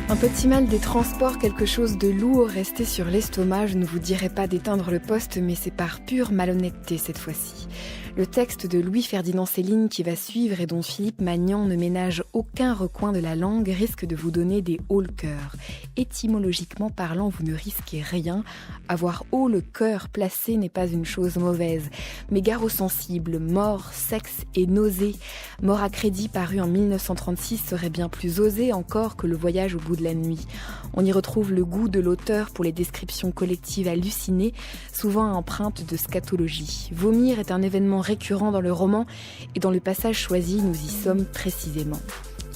Un petit mal des transports, quelque chose de lourd resté sur l'estomac. Je ne vous dirai pas d'éteindre le poste, mais c'est par pure malhonnêteté cette fois-ci. Le texte de Louis-Ferdinand Céline qui va suivre et dont Philippe Magnan ne ménage aucun recoin de la langue risque de vous donner des hauts le cœur. Étymologiquement parlant, vous ne risquez rien. Avoir haut le cœur placé n'est pas une chose mauvaise. Mais gare aux sensibles, mort, sexe et nausée. Mort à crédit paru en 1936 serait bien plus osé encore que le voyage au bout de la nuit. On y retrouve le goût de l'auteur pour les descriptions collectives hallucinées, souvent empreintes de scatologie. Vomir est un événement récurrent dans le roman et dans le passage choisi, nous y sommes précisément.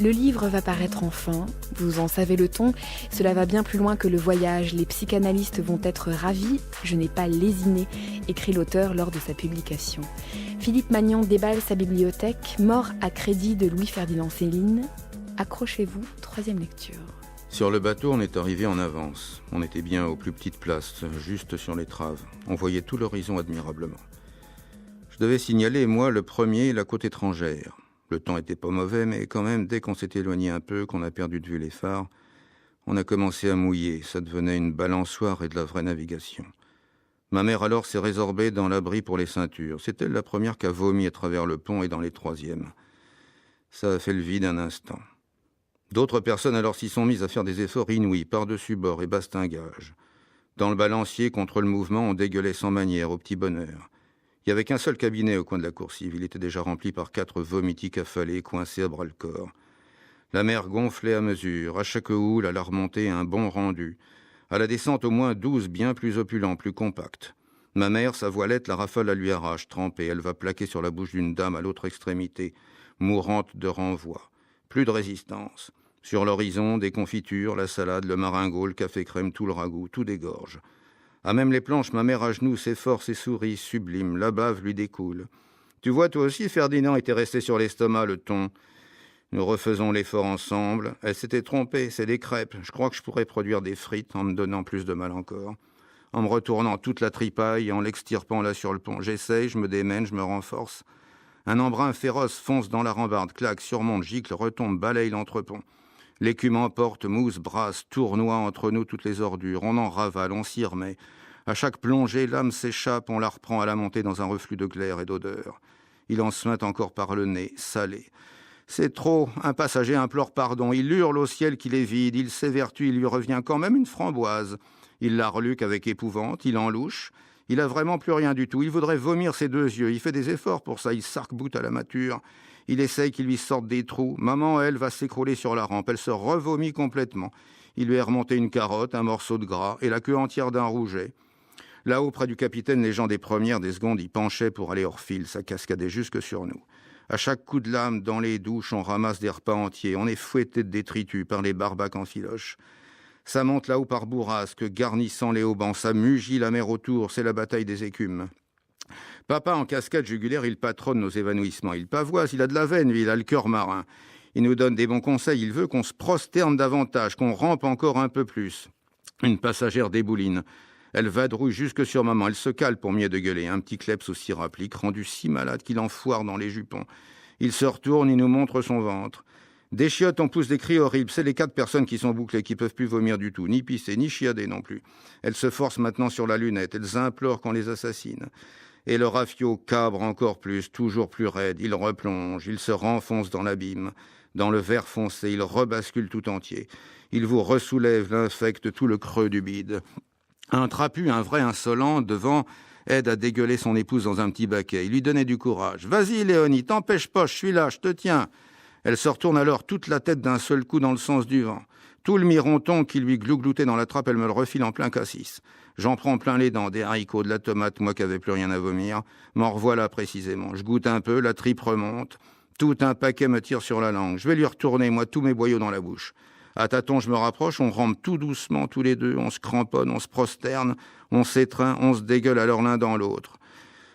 Le livre va paraître enfin, vous en savez le ton, cela va bien plus loin que le voyage, les psychanalystes vont être ravis, je n'ai pas lésiné, écrit l'auteur lors de sa publication. Philippe Magnan déballe sa bibliothèque, Mort à crédit de Louis-Ferdinand Céline. Accrochez-vous, troisième lecture. Sur le bateau, on est arrivé en avance. On était bien aux plus petites places, juste sur l'étrave. On voyait tout l'horizon admirablement. Je devais signaler, moi, le premier, la côte étrangère. Le temps était pas mauvais, mais quand même, dès qu'on s'est éloigné un peu, qu'on a perdu de vue les phares, on a commencé à mouiller. Ça devenait une balançoire et de la vraie navigation. Ma mère alors s'est résorbée dans l'abri pour les ceintures. C'est elle la première qui a vomi à travers le pont et dans les troisièmes. Ça a fait le vide un instant. D'autres personnes alors s'y sont mises à faire des efforts inouïs, par-dessus bord et bastingage. Dans le balancier, contre le mouvement, on dégueulait sans manière, au petit bonheur. Il n'y avait qu'un seul cabinet au coin de la coursive. Il était déjà rempli par 4 vomitiques affalés, coincés à bras-le-corps. La mer gonflait à mesure. À chaque houle, à la remontée, un bon rendu. À la descente, au moins 12 bien plus opulents, plus compacts. Ma mère, sa voilette, la rafale la lui arrache, trempée. Elle va plaquer sur la bouche d'une dame à l'autre extrémité, mourante de renvoi. Plus de résistance. Sur l'horizon, des confitures, la salade, le maringot, le café crème, tout le ragoût, tout dégorge. À même les planches, ma mère à genoux s'efforce et sourit, sublime, la bave lui découle. Tu vois, toi aussi, Ferdinand était resté sur l'estomac, le thon. Nous refaisons l'effort ensemble. Elle s'était trompée, c'est des crêpes. Je crois que je pourrais produire des frites en me donnant plus de mal encore. En me retournant toute la tripaille, en l'extirpant là sur le pont. J'essaye, je me démène, je me renforce. Un embrun féroce fonce dans la rambarde, claque, surmonte, gicle, retombe, balaye l'entrepont. L'écume emporte, mousse, brasse, tournoie entre nous toutes les ordures. On en ravale, on s'y remet. À chaque plongée, l'âme s'échappe, on la reprend à la montée dans un reflux de glaire et d'odeur. Il en suinte encore par le nez, salé. C'est trop, un passager implore pardon. Il hurle au ciel qu'il est vide, il s'évertue, il lui revient quand même une framboise. Il la reluque avec épouvante, il en louche. Il a vraiment plus rien du tout. Il voudrait vomir ses 2 yeux. Il fait des efforts pour ça, il s'arc-boute à la mature. Il essaye qu'il lui sorte des trous. Maman, elle, va s'écrouler sur la rampe. Elle se revomit complètement. Il lui est remonté une carotte, un morceau de gras et la queue entière d'un rouget. Là-haut, près du capitaine, les gens des premières, des secondes, y penchaient pour aller hors fil. Ça cascadait jusque sur nous. À chaque coup de lame, dans les douches, on ramasse des repas entiers. On est fouetté de détritus par les barbaques en filoche. Ça monte là-haut par bourrasque, garnissant les haubans. Ça mugit la mer autour. C'est la bataille des écumes. Papa, en cascade jugulaire, il patronne nos évanouissements. Il pavoise, il a de la veine, lui, il a le cœur marin. Il nous donne des bons conseils. Il veut qu'on se prosterne davantage, qu'on rampe encore un peu plus. Une passagère débouline. Elle vadrouille jusque sur maman. Elle se cale pour mieux de gueuler. Un petit kleps aussi rapplique, rendu si malade qu'il en foire dans les jupons. Il se retourne, il nous montre son ventre. Des chiottes, on pousse des cris horribles. C'est les 4 personnes qui sont bouclées, qui peuvent plus vomir du tout, ni pisser, ni chiader non plus. Elles se forcent maintenant sur la lunette. Elles implorent qu'on les assassine. Et le rafio cabre encore plus, toujours plus raide. Il replonge, il se renfonce dans l'abîme. Dans le verre foncé, il rebascule tout entier. Il vous ressoulève, l'infecte tout le creux du bide. Un trapu, un vrai insolent, devant, aide à dégueuler son épouse dans un petit baquet. Il lui donnait du courage. « Vas-y, Léonie, t'empêche pas, je suis là, je te tiens. » Elle se retourne alors toute la tête d'un seul coup dans le sens du vent. Tout le mironton qui lui glougloutait dans la trappe, elle me le refile en plein cassis. J'en prends plein les dents, des haricots, de la tomate, moi qui avais plus rien à vomir. M'en revoilà précisément. Je goûte un peu, la tripe remonte. Tout un paquet me tire sur la langue. Je vais lui retourner, moi, tous mes boyaux dans la bouche. À tâtons, je me rapproche, on rampe tout doucement, tous les deux. On se cramponne, on se prosterne, on s'étreint, on se dégueule alors l'un dans l'autre.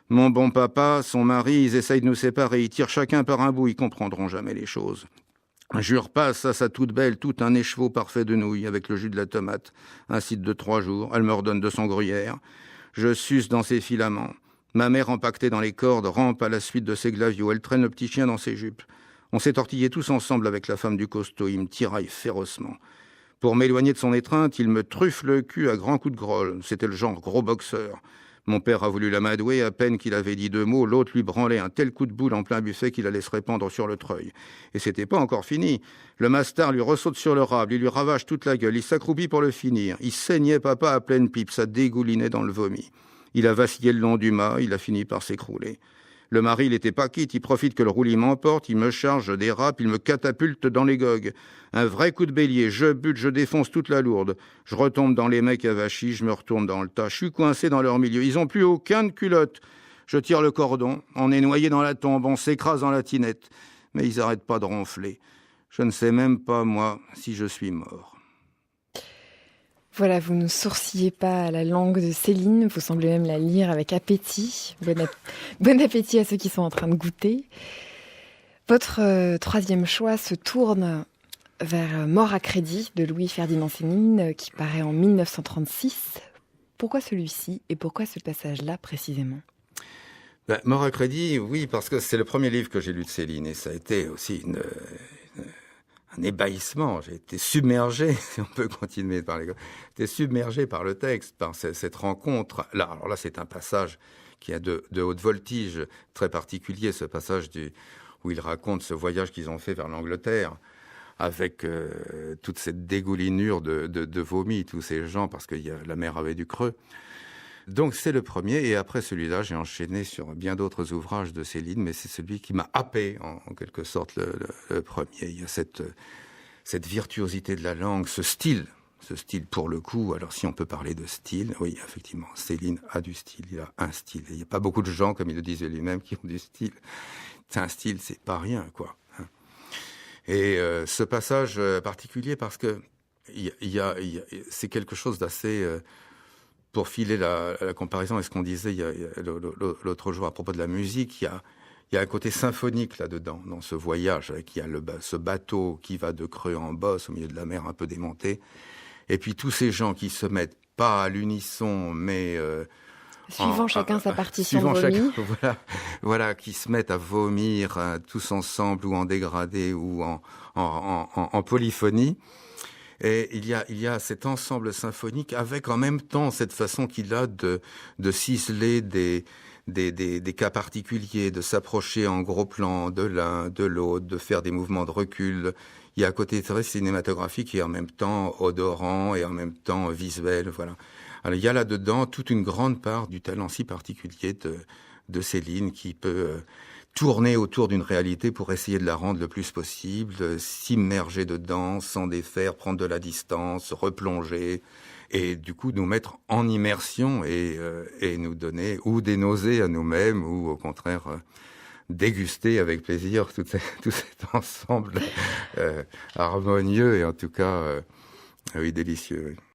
Mon bon papa, son mari, ils essayent de nous séparer. Ils tirent chacun par un bout, ils comprendront jamais les choses. Je repasse à sa toute belle, tout un écheveau parfait de nouilles avec le jus de la tomate. Un site de 3 jours, elle me redonne de son gruyère. Je suce dans ses filaments. Ma mère, empaquetée dans les cordes, rampe à la suite de ses glaviots. Elle traîne le petit chien dans ses jupes. On s'est tortillés tous ensemble avec la femme du costaud. Il me tiraille férocement. Pour m'éloigner de son étreinte, il me truffe le cul à grands coups de grolle. C'était le genre gros boxeur. Mon père a voulu l'amadouer, à peine qu'il avait dit 2 mots, l'autre lui branlait un tel coup de boule en plein buffet qu'il allait se répandre sur le treuil. Et c'était pas encore fini. Le mastard lui ressaute sur le rable, il lui ravage toute la gueule, il s'accroupit pour le finir. Il saignait papa à pleine pipe, ça dégoulinait dans le vomi. Il a vacillé le long du mât, il a fini par s'écrouler. Le mari, il était pas quitte, il profite que le roulis m'emporte, il me charge, je dérape, il me catapulte dans les gogues. Un vrai coup de bélier, je bute, je défonce toute la lourde. Je retombe dans les mecs avachis, je me retourne dans le tas. Je suis coincé dans leur milieu, ils ont plus aucun de culotte. Je tire le cordon, on est noyé dans la tombe, on s'écrase dans la tinette. Mais ils arrêtent pas de ronfler. Je ne sais même pas, moi, si je suis mort. Voilà, vous ne sourcillez pas à la langue de Céline, vous semblez même la lire avec appétit. Bon appétit à ceux qui sont en train de goûter. Votre troisième choix se tourne vers Mort à crédit de Louis-Ferdinand Céline, qui paraît en 1936. Pourquoi celui-ci et pourquoi ce passage-là précisément ? Mort à crédit, oui, parce que c'est le premier livre que j'ai lu de Céline et ça a été aussi un ébahissement. J'ai été submergé, si on peut continuer de parler. J'ai été submergé par le texte, par cette rencontre. Là, alors là, c'est un passage qui a de haute voltige, très particulier, ce passage où il raconte ce voyage qu'ils ont fait vers l'Angleterre, avec toute cette dégoulinure de vomi, tous ces gens, parce que la mer avait du creux. Donc c'est le premier, et après celui-là, j'ai enchaîné sur bien d'autres ouvrages de Céline, mais c'est celui qui m'a happé, en quelque sorte, le premier. Il y a cette virtuosité de la langue, ce style pour le coup. Alors si on peut parler de style, oui, effectivement, Céline a du style, il a un style. Et il n'y a pas beaucoup de gens, comme il le disait lui-même, qui ont du style. C'est un style, c'est pas rien, quoi. Et ce passage particulier, parce que c'est quelque chose d'assez... pour filer la comparaison à ce qu'on disait l'autre jour à propos de la musique, il y a un côté symphonique là-dedans, dans ce voyage. Il y a ce bateau qui va de creux en bosse, au milieu de la mer un peu démontée. Et puis tous ces gens qui se mettent pas à l'unisson, mais... Suivant chacun sa partition de vomi. Voilà, qui se mettent à vomir tous ensemble, ou en dégradé, ou en polyphonie. Et il y a cet ensemble symphonique avec en même temps cette façon qu'il a de ciseler des cas particuliers, de s'approcher en gros plan de l'un, de l'autre, de faire des mouvements de recul. Il y a un côté très cinématographique et en même temps odorant et en même temps visuel, voilà. Alors il y a là-dedans toute une grande part du talent si particulier de Céline qui peut tourner autour d'une réalité pour essayer de la rendre le plus possible, s'immerger dedans, s'en défaire, prendre de la distance, replonger, et du coup nous mettre en immersion et nous donner ou des nausées à nous-mêmes, ou au contraire déguster avec plaisir tout cet ensemble harmonieux et en tout cas oui, délicieux. Oui.